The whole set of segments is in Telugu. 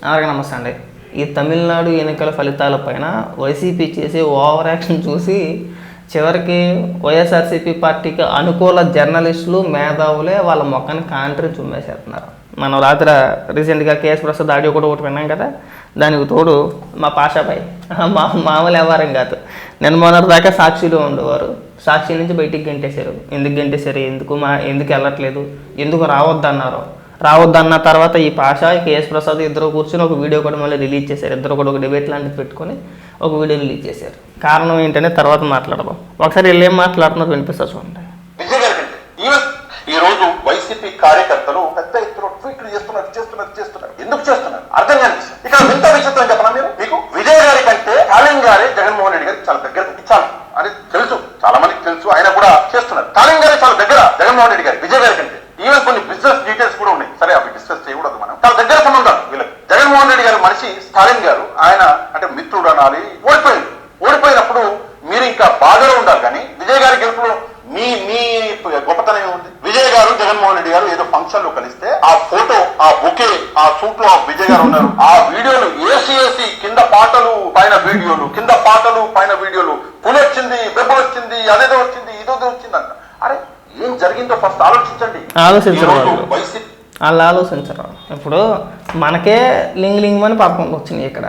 అలాగే నమస్తే అండి. ఈ తమిళనాడు ఎన్నికల ఫలితాలపైన వైసీపీ చేసే ఓవర్ యాక్షన్ చూసి చివరికి వైఎస్ఆర్సీపీ పార్టీకి అనుకూల జర్నలిస్టులు మేధావులే వాళ్ళ మొక్కని కాంట్రీ చుమ్మేసేస్తున్నారు. మనం రాత్రి రీసెంట్గా కేఎస్ ప్రసాద్ ఆడియో కూడా ఒకటి విన్నాం కదా, దానికి తోడు మా పాషాబాయ్ మామూలు వ్యవహారం కాదు. నేను మొన్నటి దాకా సాక్షిలో ఉండేవారు, సాక్షి నుంచి బయటికి గెంటేశారు. ఎందుకు గెంటేశారు, ఎందుకు వెళ్ళట్లేదు, ఎందుకు రావద్దన్న తర్వాత ఈ పాషా కేఎస్ ప్రసాద్ ఇద్దరు కూర్చొని ఒక వీడియో కూడా మళ్ళీ రిలీజ్ చేశారు. ఇద్దరు కూడా ఒక డిబేట్ లాంటిది పెట్టుకొని ఒక వీడియో రిలీజ్ చేశారు. కారణం ఏంటనే తర్వాత మాట్లాడదాం. ఒకసారి వీళ్ళు ఏం మాట్లాడుతున్నారు వినిపిస్తా చూడండి. ఈ రోజు వైసీపీ కార్యకర్తలు పెద్ద ఎత్తున ట్వీట్లు చేస్తున్నారు. ఎందుకు చేస్తున్నారు అర్థం కాని విషయం. ఇక్కడ వింత విషయం చెప్పనా మీకు విజయ్ గారి కంటే స్టాలిన్ గారే జగన్మోహన్ రెడ్డి గారికి చాలా దగ్గర ఇచ్చాను అని తెలుసు, చాలా మందికి తెలుసు. ఆయన కూడా చేస్తున్నారు. స్టాలిన్ గారే చాలా దగ్గర జగన్మోహన్ రెడ్డి గారి విజయ్ గారి కంటే. ఈవెన్ కొన్ని బిజినెస్ డీటెయిల్స్ కూడా ఉన్నాయి. సరే అవి డిస్కస్ చేయకూడదు, మనం చాలా దగ్గర సంబంధాలు వీళ్ళకి. జగన్మోహన్ రెడ్డి గారు మనిషి స్టాలిన్ గారు, ఆయన అంటే మిత్రుడు అనాలి. ఓడిపోయినప్పుడు మీరు ఇంకా బాధలో ఉండాలి. కానీ విజయ్ గారి గెలుపులో మీ గొప్పతనం ఏముంది? విజయ్ గారు జగన్మోహన్ రెడ్డి గారు ఏదో ఫంక్షన్ లో కలిస్తే ఆ ఫోటో, ఆ బుకే, ఆ సూట్ లో విజయ్ గారు ఉన్నారు. ఆ వీడియోలు ఏసీ కింద పాటలు పైన వీడియోలు పులి వచ్చింది, బెబ్బ వచ్చింది, అదేదో వచ్చింది, ఇదో వచ్చింది అంట. అరే ఏం జరిగిందో ఫస్ట్ ఆలోచించండి. వాళ్ళు ఆలోచించరు. ఇప్పుడు మనకే లింగ్ అని పథకం వచ్చినాయి. ఇక్కడ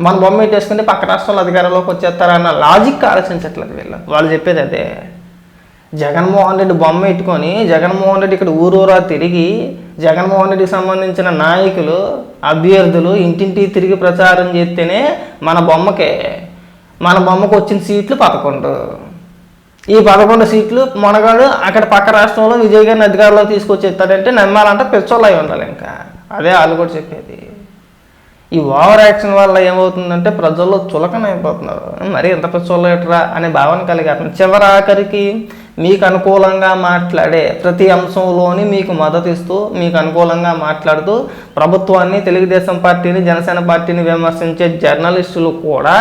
మన బొమ్మ పెట్టేసుకుంటే పక్క రాష్ట్రాల అధికారంలోకి వచ్చేస్తారన్న లాజిక్ ఆలోచించట్లేదు వీళ్ళు. వాళ్ళు చెప్పేది అదే. జగన్మోహన్ రెడ్డి బొమ్మ పెట్టుకొని జగన్మోహన్ రెడ్డి ఇక్కడ ఊరూరా తిరిగి జగన్మోహన్ రెడ్డికి సంబంధించిన నాయకులు, అభ్యర్థులు ఇంటింటి తిరిగి ప్రచారం చేస్తేనే మన బొమ్మకు వచ్చిన సీట్లు 11. ఈ 11 సీట్లు మొనగాడు అక్కడ పక్క రాష్ట్రంలో విజయ్ గారిని అధికారంలో తీసుకొచ్చేస్తాడంటే నమ్మాలంటే పెచ్చోళ్ళు అయి ఉండాలి. ఇంకా అదే వాళ్ళు కూడా చెప్పేది. ఈ ఓవర్ యాక్షన్ వల్ల ఏమవుతుందంటే ప్రజల్లో చులకన అయిపోతున్నారు. మరి ఎంత పెచ్చోళ్ళు ఎట్రా అనే భావన కలిగేస్తుంది. చివరాఖరికి మీకు అనుకూలంగా మాట్లాడే ప్రతి అంశంలోని మీకు మద్దతు ఇస్తూ, మీకు అనుకూలంగా మాట్లాడుతూ ప్రభుత్వాన్ని, తెలుగుదేశం పార్టీని, జనసేన పార్టీని విమర్శించే జర్నలిస్టులు కూడా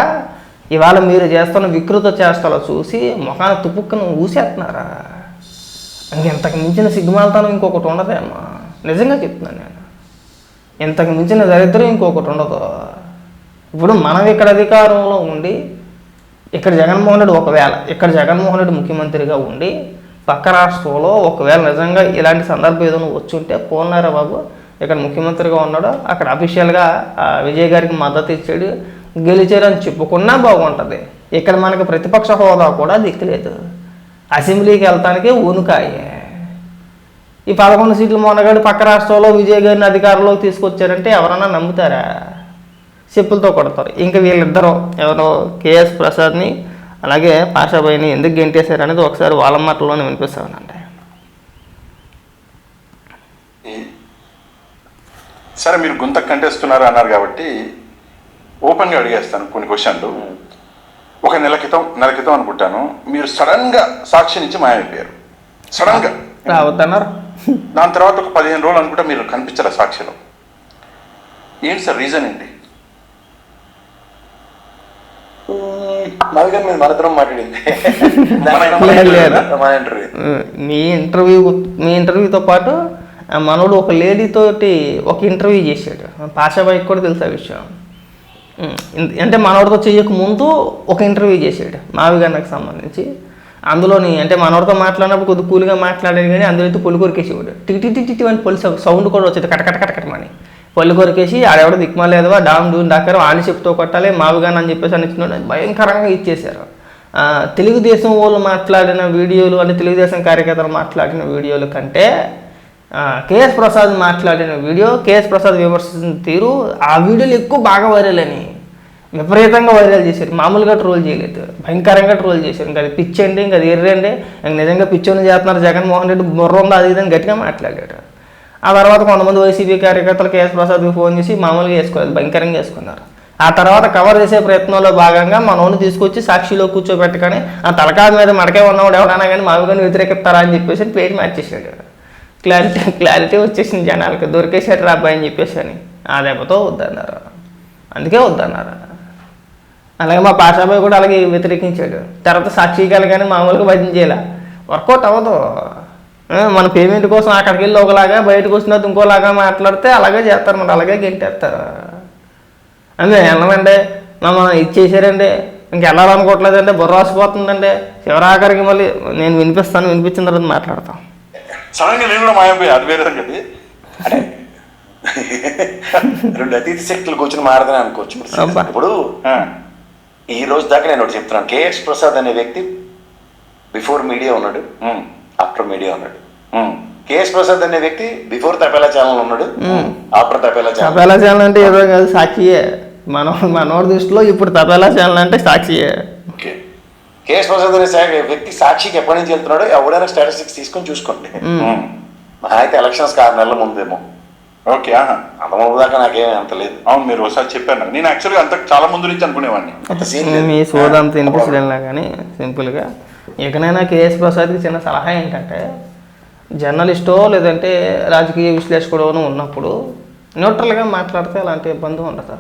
ఇవాళ మీరు చేస్తున్న వికృత చేష్టలు చూసి ముఖాన్ని తుపుక్కును ఊసేస్తున్నారా? ఇంతకు మించిన సిగ్గుమాలతనం ఇంకొకటి ఉండదేమో. నిజంగా చెప్తున్నాను నేను. ఇంతకు మించిన దరిద్రం ఇంకొకటి ఉండదు. ఇప్పుడు మనం ఇక్కడ అధికారంలో ఉండి ఇక్కడ జగన్మోహన్ రెడ్డి ముఖ్యమంత్రిగా ఉండి పక్క రాష్ట్రంలో ఒకవేళ నిజంగా ఇలాంటి సందర్భం ఏదైనా వచ్చి ఉంటే పోన్నారా బాబు, ఇక్కడ ముఖ్యమంత్రిగా ఉన్నాడు, అక్కడ అఫీషియల్గా విజయ్ గారికి మద్దతు ఇచ్చాడు, గెలిచారని చెప్పుకున్నా బాగుంటుంది. ఇక్కడ మనకు ప్రతిపక్ష హోదా కూడా దిక్కులేదు. అసెంబ్లీకి వెళ్తానికే ఊనుకాయే. ఈ 11 సీట్లు మొన్నగాడు పక్క రాష్ట్రంలో విజయ్ గారిని అధికారంలోకి తీసుకొచ్చారంటే ఎవరన్నా నమ్ముతారా? చెప్పులతో కొడతారు. ఇంకా వీళ్ళిద్దరూ ఎవరో కేఎస్ ప్రసాద్ని అలాగే పాషాబాయిని ఎందుకు గెంటేశారు అనేది ఒకసారి వాళ్ళ మాటల్లోనే వినిపిస్తామనండి. సరే మీరు గుంత కంటేస్తున్నారు అన్నారు కాబట్టి ఓపెన్గా అడిగేస్తాను కొన్ని క్వశ్చన్లు. ఒక నెల క్రితం అనుకుంటాను మీరు సడన్గా సాక్షి నుంచి మాయమైపోయారు. సడన్గా రావద్దన్నారు. దాని తర్వాత ఒక 15 రోజులు అనుకుంటా మీరు కనిపించారు సాక్షిలో. ఏంటి సార్ రీజన్ ఏంటి? మనతరం మాట్లాడింది మీ ఇంటర్వ్యూతో పాటు మనోడు ఒక లేడీతోటి ఒక ఇంటర్వ్యూ చేశాడు. పాషాబాయికి కూడా తెలుసు ఆ విషయం. అంటే మనోడితో చేయక ముందు ఒక ఇంటర్వ్యూ చేశాడు మావిగారికి సంబంధించి. అందులోని అంటే మనోడితో మాట్లాడినప్పుడు కొద్ది కూల్గా మాట్లాడాడు, కానీ అందులో అయితే పొలి కొరికేసేవాడు. టిటి అని పొలి సౌండ్ కూడా వచ్చేది, కటకటకటకటమని పొలి కొరికేసి ఆడెవడ దిక్కుమాలేదువా డామ్ డూన్ డాకర్ ఆని చెప్తూ కొట్టాలి మావిగాని అని చెప్పేసి అని ఇచ్చినాడు. భయంకరంగా ఇచ్చేశారు. తెలుగుదేశం వాళ్ళు మాట్లాడిన వీడియోలు అంటే తెలుగుదేశం కార్యకర్తలు మాట్లాడిన వీడియోల కంటే కేఎస్ ప్రసాద్ మాట్లాడిన వీడియో, కేఎస్ ప్రసాద్ విమర్శించిన తీరు, ఆ వీడియోలు ఎక్కువ బాగా వైరల్ అని విపరీతంగా వైరల్ చేశారు. మామూలుగా ట్రోల్ చేయలేదు, భయంకరంగా ట్రోల్ చేశారు. ఇంకా అది పిచ్చండి, ఇంకా అది ఎర్రండి, ఇంక నిజంగా పిచ్చోని చేస్తున్నారు జగన్మోహన్ రెడ్డి బుర్ర ఉందా అది ఇదని గట్టిగా మాట్లాడాడు. ఆ తర్వాత కొంతమంది వైసీపీ కార్యకర్తలు కేఎస్ ప్రసాద్కి ఫోన్ చేసి మామూలుగా వేసుకోలేదు, భయంకరంగా వేసుకున్నారు. ఆ తర్వాత కవర్ చేసే ప్రయత్నంలో భాగంగా మనోని తీసుకొచ్చి సాక్షిలో కూర్చోబెట్టగానే ఆ తలకాయ మీద మడకే ఉన్నవాడు ఎవడన్నా కానీ మావిగాని వ్యతిరేకిస్తారా అని చెప్పేసి పేరు మార్చేసాడు. క్లారిటీ వచ్చేసింది జనాలకి, దొరికేసాడు రా అబ్బాయి అని చెప్పేసి అని. ఆ దెబ్బతో వద్దన్నారు, అందుకే వద్దన్నారు. అలాగే మా పాషాబాయ్ కూడా అలాగే వ్యతిరేకించాడు. తర్వాత సాక్షికాలు కానీ మామూలుగా భజన చేయాల, వర్కౌట్ అవ్వదు. మన పేమెంట్ కోసం అక్కడికి వెళ్ళి ఒకలాగా, బయటకు వచ్చినది ఇంకోలాగా మాట్లాడితే అలాగే చేస్తారు, మరి అలాగే గెంటేస్తారు. అంటే వెళ్ళమంటే మమ్మల్ని ఇచ్చేసారండి, ఇంకెళ్ళాలనుకోవట్లేదంటే బుర్ర రాసిపోతుందంటే చివరాఖరికి మళ్ళీ నేను వినిపించిన తర్వాత మాట్లాడతాం. సడన్గా నేను కూడా మాయమైపోయి అది వేరే సంగతి. అంటే రెండు అతీత శక్తులు కూర్చొని మారదని అనుకోవచ్చు. ఇప్పుడు ఈ రోజు దాకా నేను ఒకటి చెప్తున్నాను, కేఎస్ ప్రసాద్ అనే వ్యక్తి బిఫోర్ మీడియా ఉన్నాడు, ఆఫ్టర్ మీడియా ఉన్నాడు. కేఎస్ ప్రసాద్ అనే వ్యక్తి బిఫోర్ తపేలా ఛానల్ ఉన్నాడు, ఆఫ్టర్ తపేలా ఛానల్ అంటే ఏదో కాదు, సాక్షియే. మనోడి దృష్టిలో ఇప్పుడు తపేలా ఛానల్ అంటే సాక్షియే. ఓకే, కేఎస్ ప్రసాద్ అనే వ్యక్తి సాక్షికి ఎప్పటి నుంచి వెళ్తున్నాడో ఎవరైనా స్టాటిస్టిక్స్ తీసుకొని చూసుకోండి. అయితే ఎలక్షన్స్ 6 నెలల ముందేమో. ఓకే, అంత ముందు దాకా నాకేమీ అంత లేదు. అవును, మీరు ఒకసారి చెప్పాను. నేను యాక్చువల్గా అంత చాలా ముందు నుంచి అనుకునేవాడిని. మీ సోదంతా వినిపించడంలా కానీ సింపుల్గా ఎక్కడైనా కేఎస్ ప్రసాద్కి చిన్న సలహా ఏంటంటే, జర్నలిస్టో లేదంటే రాజకీయ విశ్లేషకుడో ఉన్నప్పుడు న్యూట్రల్గా మాట్లాడితే అలాంటి ఇబ్బంది ఉండదు.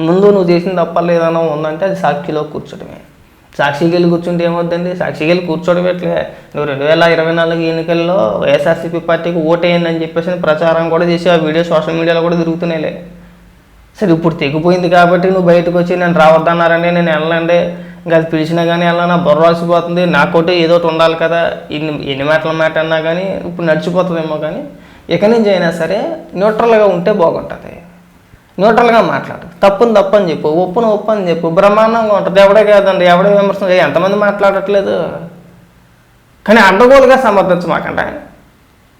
ముందు నువ్వు చేసిన తప్పలు ఏదైనా ఉందంటే అది సాక్షిలో కూర్చోడమే. సాక్షికి వెళ్ళి కూర్చుంటే ఏమవుద్దండి? సాక్షికి వెళ్ళి కూర్చోడమే. నువ్వు 2024 ఎన్నికల్లో వైఎస్ఆర్సీపీ పార్టీకి ఓటేయండి చెప్పేసి ప్రచారం కూడా చేసి ఆ వీడియో సోషల్ మీడియాలో కూడా తిరుగుతున్నాయిలే. సరే, ఇప్పుడు తెగిపోయింది కాబట్టి నువ్వు బయటకు వచ్చి నేను రావద్దన్నారండి, నేను వెళ్ళండి, ఇంకా అది పిలిచినా కానీ వెళ్ళనా బుర్ర రాసిపోతుంది, నాకోటి ఏదో ఒకటి ఉండాలి కదా, ఎన్ని మాటల మాట అన్నా కానీ ఇప్పుడు నడిచిపోతుందేమో. కానీ ఇక నుంచి అయినా సరే న్యూట్రల్గా ఉంటే బాగుంటుంది. న్యూట్రల్గా మాట్లాడు, తప్పుని తప్పని చెప్పు, ఒప్పును ఒప్పు అని చెప్పు, బ్రహ్మాండంగా ఉంటుంది. ఎవడే కాదండి, ఎవడే విమర్శన, ఎంతమంది మాట్లాడట్లేదు. కానీ అడ్డగోలుగా సమర్థించమాకండి.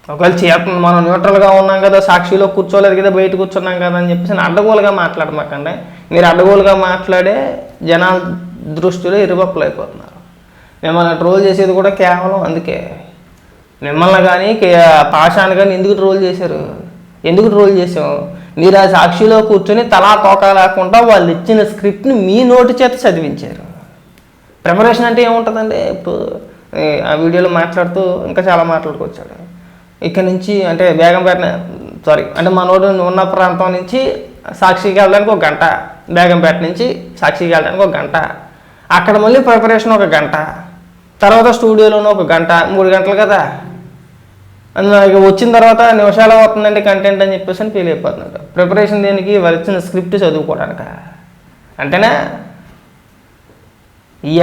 ఒకవేళ చేత మనం న్యూట్రల్గా ఉన్నాం కదా, సాక్షిలో కూర్చోలేదు కదా, బయట కూర్చున్నాం కదా అని చెప్పేసి అడ్డగోలుగా మాట్లాడమాకండి. మీరు అడ్డగోలుగా మాట్లాడే జనాల దృష్టిలో ఇరువప్పులు అయిపోతున్నారు. మిమ్మల్ని ట్రోల్ చేసేది కూడా కేవలం అందుకే. మిమ్మల్ని కానీ పాషాన్ని కానీ ఎందుకు ట్రోల్ చేశారు? ఎందుకు ట్రోల్ చేసాం? మీరు ఆ సాక్షిలో కూర్చొని తలా తోక లేకుండా వాళ్ళు ఇచ్చిన స్క్రిప్ట్ని మీ నోటి చేత చదివించారు. ప్రిపరేషన్ అంటే ఏముంటుందండి? ఇప్పుడు ఆ వీడియోలో మాట్లాడుతూ ఇంకా చాలా మాట్లాడుకొచ్చాడు. ఇక్కడ నుంచి అంటే బేగంపేట అంటే మనోడు ఉన్న ప్రాంతం నుంచి సాక్షికి వెళ్ళడానికి 1 గంట, బేగంపేట నుంచి సాక్షికి వెళ్ళడానికి 1 గంట, అక్కడ మళ్ళీ ప్రిపరేషన్ 1 గంట, తర్వాత స్టూడియోలోనూ 1 గంట, 3 గంటలు కదా. ఇక వచ్చిన తర్వాత నిమిషాలు అవుతుందండి కంటెంట్ అని చెప్పేసి ఫీల్ అయిపోతున్నాడు. ప్రిపరేషన్ దేనికి? వాళ్ళు ఇచ్చిన స్క్రిప్ట్ చదువుకోవడానిక? అంటేనే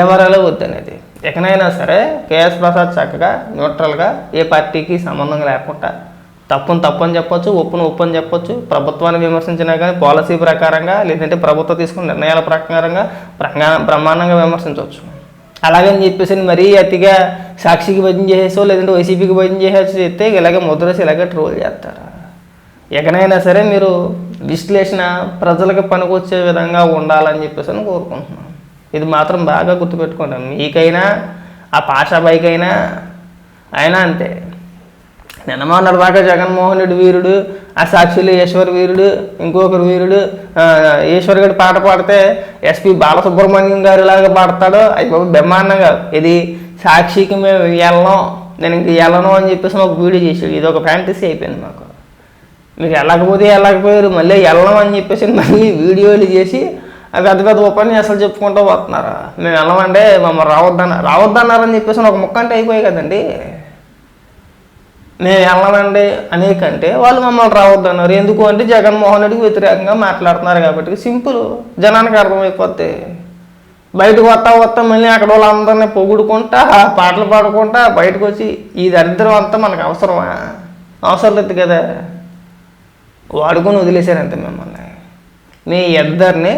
ఎవరలో వద్దనేది. ఎక్కడైనా సరే కేఎస్ ప్రసాద్ చక్కగా న్యూట్రల్గా ఏ పార్టీకి సంబంధం లేకుండా తప్పుని తప్పని చెప్పొచ్చు, ఒప్పును ఒప్పని చెప్పొచ్చు. ప్రభుత్వాన్ని విమర్శించినా కానీ పాలసీ ప్రకారంగా లేదంటే ప్రభుత్వం తీసుకున్న నిర్ణయాల ప్రకారంగా బ్రహ్మాండంగా విమర్శించవచ్చు. అలాగని చెప్పేసి మరీ అతిగా సాక్షికి భజన చేసేసో లేదంటే వైసీపీకి భజన చేసేసి చెప్తే ఇలాగే ముద్రేసి ఇలాగే ట్రోల్ చేస్తారు. ఎక్కడైనా సరే మీరు విశ్లేషణ ప్రజలకు పనికొచ్చే విధంగా ఉండాలని చెప్పేసి అని కోరుకుంటున్నాను. ఇది మాత్రం బాగా గుర్తుపెట్టుకోండి. మీకైనా ఆ పాషాబాయికైనా అయినా అంతే. నిన్న మొన్నటి దాకా జగన్మోహన్ రెడ్డి వీరుడు, ఆ సాక్షిలో ఈశ్వర్ వీరుడు, ఇంకొకరు వీరుడు, ఈశ్వర్ గడి పాట పాడితే ఎస్పి బాలసుబ్రహ్మణ్యం గారు లాగా పాడతాడు. అది బ్రహ్మాండంగా ఇది సాక్షికి మేము వెళ్ళం, నేను ఇంక వెళ్ళను అని చెప్పేసి ఒక వీడియో చేసాడు. ఇది ఒక ఫ్యాంటసీ అయిపోయింది మాకు. మీకు వెళ్ళకపోయారు, మళ్ళీ వెళ్ళం అని చెప్పేసి మళ్ళీ వీడియోలు చేసి పెద్ద పెద్ద ఉపన్యాసాలు చెప్పుకుంటూ పోతున్నారు. మేము వెళ్ళమంటే మమ్మల్ని రావద్దన్నారని చెప్పేసి ఒక ముక్క అంటే అయిపోయాయి కదండి. మేము వెళ్ళమండి అనేకంటే వాళ్ళు మమ్మల్ని రావద్దన్నారు. ఎందుకు అంటే జగన్మోహన్ రెడ్డికి వ్యతిరేకంగా మాట్లాడుతున్నారు కాబట్టి. సింపుల్, జనానికి అర్థమైపోద్ది. బయటకు వస్తా మళ్ళీ అక్కడ వాళ్ళందరినీ పొగుడుకుంటా పాటలు పాడుకుంటా బయటకు వచ్చి ఈ దరిద్రం అంతా మనకు అవసరమా? అవసరం లేదు కదా. వాడుకొని వదిలేశారంతే మిమ్మల్ని. మీ ఇద్దరిని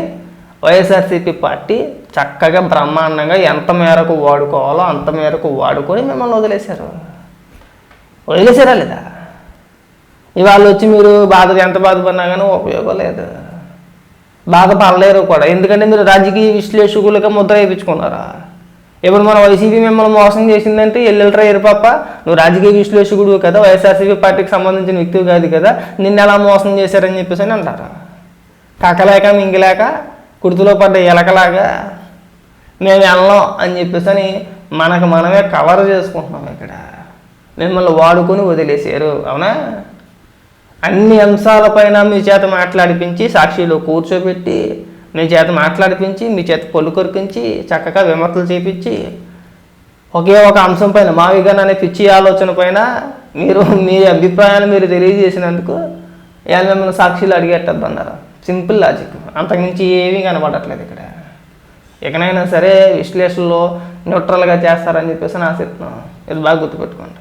వైఎస్ఆర్సీపీ పార్టీ చక్కగా బ్రహ్మాండంగా ఎంత మేరకు వాడుకోవాలో అంత మేరకు వాడుకొని మిమ్మల్ని వదిలేసారా లేదా? ఇవాళ వచ్చి మీరు ఎంత బాధపడినా కానీ ఉపయోగం లేదు. బాధపడలేరు కూడా. ఎందుకంటే మీరు రాజకీయ విశ్లేషకులుగా ముద్ర వేయించుకున్నారా? ఇప్పుడు మన వైసీపీ మిమ్మల్ని మోసం చేసిందంటే ఎల్లెల్ట్రా ఎరుపప్ప, నువ్వు రాజకీయ విశ్లేషకుడు కదా, వైఎస్ఆర్సీపీ పార్టీకి సంబంధించిన వ్యక్తివి కాదు కదా, నిన్ను ఎలా మోసం చేశారని చెప్పేసి అని అంటారు. కాకలేక మింగిలేక కుర్తులో పడ్డ ఎలకలాగా మేము వెళ్ళం అని చెప్పేసి అని మనకు మనమే కవర్ చేసుకుంటున్నాం. ఇక్కడ మిమ్మల్ని వాడుకొని వదిలేసారు. అవునా? అన్ని అంశాలపైన మీ చేత మాట్లాడిపించి సాక్షిలో కూర్చోబెట్టి మీ చేత మాట్లాడిపించి మీ చేత పొల్లు కొరికించి చక్కగా విమర్శలు చేపించి ఒకే ఒక అంశం పైన మావిగాన్ అనే పిచ్చి ఆలోచన పైన మీరు మీ అభిప్రాయాన్ని మీరు తెలియజేసినందుకు ఇవాళ మిమ్మల్ని సాక్షులు అడిగేటది బండారు. సింపుల్ లాజిక్, అంతకుమించి ఏమీ కనపడట్లేదు ఇక్కడ. ఇకనైనా సరే విశ్లేషణలో న్యూట్రల్గా చేస్తారని చెప్పేసి నా ఆశిస్తున్నాను. ఇది బాగా గుర్తుపెట్టుకోండి.